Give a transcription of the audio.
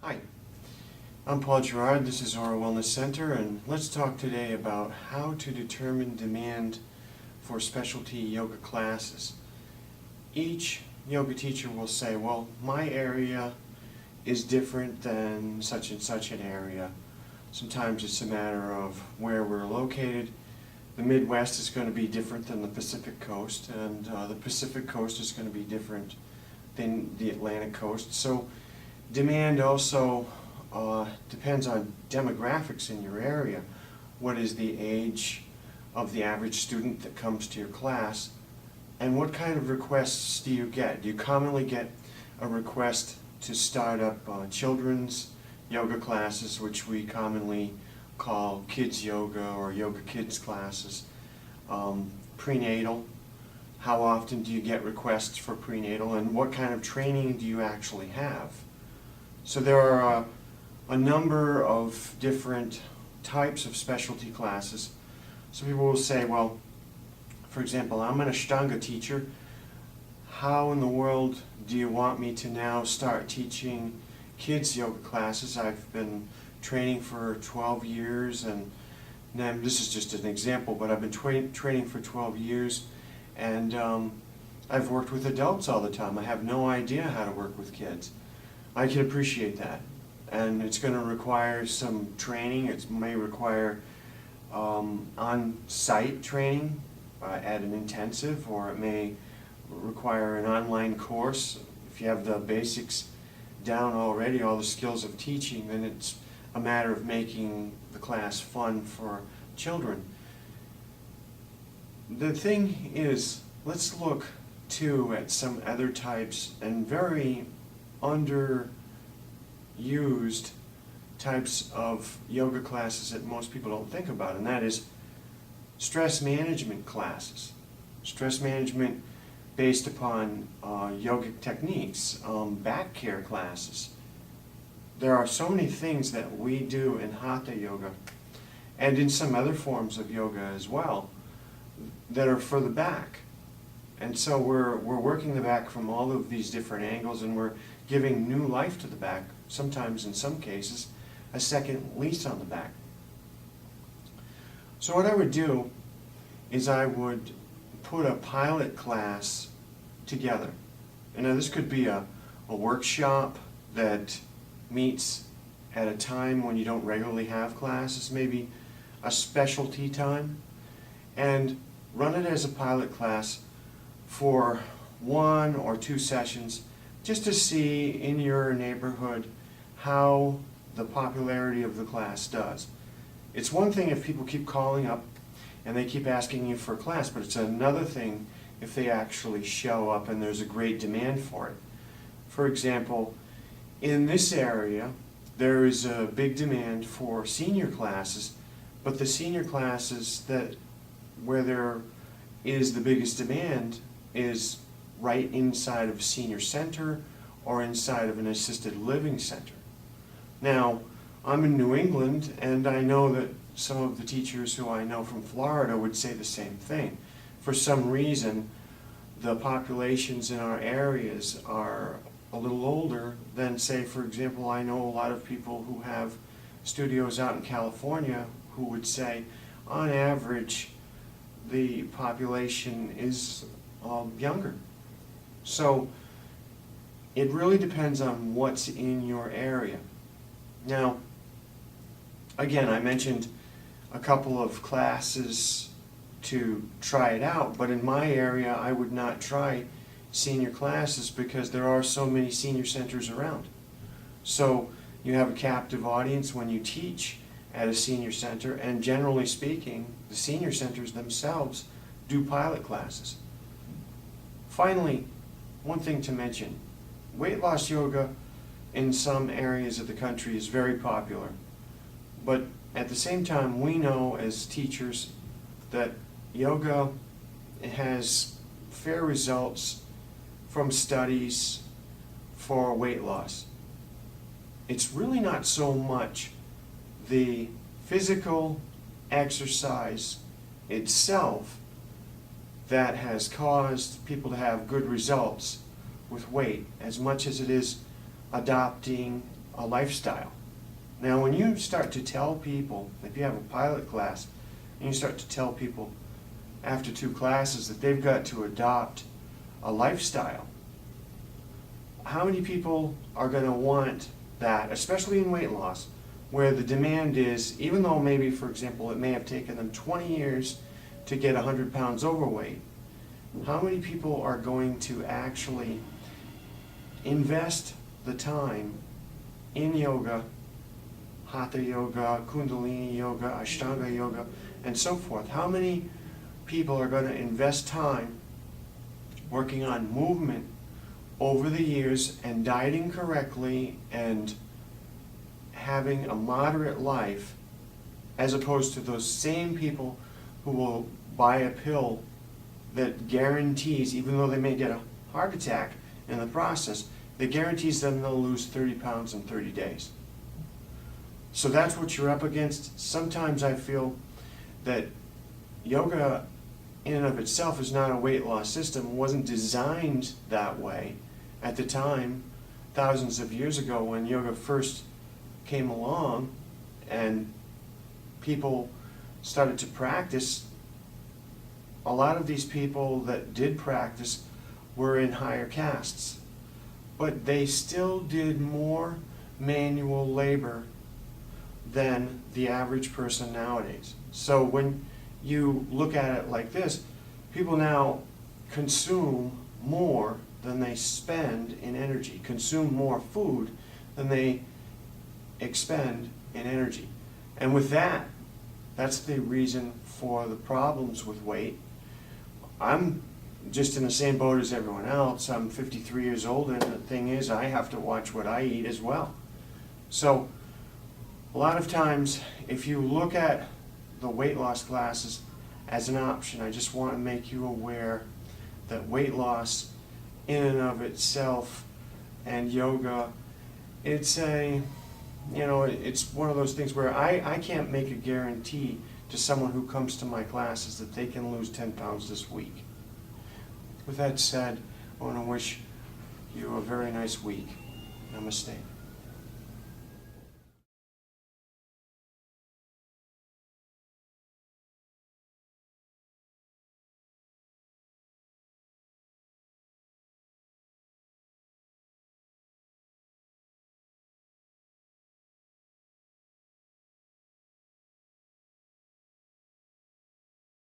Hi, I'm Paul Jerard. This is Aura Wellness Center, and let's talk today about how to determine demand for specialty yoga classes. Each yoga teacher will say, well, my area is different than such and such an area. Sometimes it's a matter of where we're located. The Midwest is going to be different than the Pacific Coast, and the Pacific Coast is going to be different than the Atlantic Coast. So demand also depends on demographics in your area. What is the age of the average student that comes to your class, and what kind of requests do you get? Do you commonly get a request to start up children's yoga classes, which we commonly call kids yoga or yoga kids classes? Prenatal, how often do you get requests for prenatal, and what kind of training do you actually have? So there are a number of different types of specialty classes. So people will say, well, for example, I'm an Ashtanga teacher. How in the world do you want me to now start teaching kids yoga classes? I've been training for 12 years, and now this is just an example, but I've been training for 12 years, and I've worked with adults all the time. I have no idea how to work with kids. I can appreciate that, and it's going to require some training. It may require on-site training at an intensive, or it may require an online course. If you have the basics down already, all the skills of teaching, then it's a matter of making the class fun for children. The thing is, let's look too at some other types and very underused types of yoga classes that most people don't think about, and that is stress management classes. Stress management based upon yogic techniques, back care classes. There are so many things that we do in Hatha yoga and in some other forms of yoga as well that are for the back. And so we're working the back from all of these different angles, and we're giving new life to the back, sometimes in some cases a second lease on the back. So what I would do is I would put a pilot class together. And now this could be a workshop that meets at a time when you don't regularly have classes, maybe a specialty time, and run it as a pilot class for 1 or 2 sessions, just to see in your neighborhood how the popularity of the class does. It's one thing if people keep calling up and they keep asking you for a class, but it's another thing if they actually show up and there's a great demand for it. For example, in this area, there is a big demand for senior classes, but the senior classes where there is the biggest demand is right inside of a senior center or inside of an assisted living center. Now, I'm in New England, and I know that some of the teachers who I know from Florida would say the same thing. For some reason, the populations in our areas are a little older than, say, for example, I know a lot of people who have studios out in California who would say, on average, the population is younger. So it really depends on what's in your area. Now, again, I mentioned a couple of classes to try it out, but in my area I would not try senior classes because there are so many senior centers around. So you have a captive audience when you teach at a senior center, and generally speaking, the senior centers themselves do pilot classes. Finally, one thing to mention, weight loss yoga in some areas of the country is very popular, but at the same time we know as teachers that yoga has fair results from studies for weight loss. It's really not so much the physical exercise itself that has caused people to have good results with weight, as much as it is adopting a lifestyle. Now, when you start to tell people, if you have a pilot class, and you start to tell people after 2 classes that they've got to adopt a lifestyle, how many people are going to want that, especially in weight loss, where the demand is, even though maybe, for example, it may have taken them 20 years to get 100 pounds overweight, how many people are going to actually invest the time in yoga, hatha yoga, kundalini yoga, ashtanga yoga, and so forth? How many people are going to invest time working on movement over the years and dieting correctly and having a moderate life, as opposed to those same people who will buy a pill that guarantees, even though they may get a heart attack in the process, that guarantees them they'll lose 30 pounds in 30 days. So that's what you're up against. Sometimes I feel that yoga in and of itself is not a weight loss system. It wasn't designed that way at the time, thousands of years ago, when yoga first came along and people started to practice. A lot of these people that did practice were in higher castes, but they still did more manual labor than the average person nowadays. So when you look at it like this, people now consume more than they spend in energy, consume more food than they expend in energy. And with that, that's the reason for the problems with weight. I'm just in the same boat as everyone else. I'm 53 years old, and the thing is, I have to watch what I eat as well. So a lot of times, if you look at the weight loss classes as an option, I just want to make you aware that weight loss in and of itself and yoga, it's one of those things where I can't make a guarantee to someone who comes to my classes that they can lose 10 pounds this week. With that said, I want to wish you a very nice week. Namaste.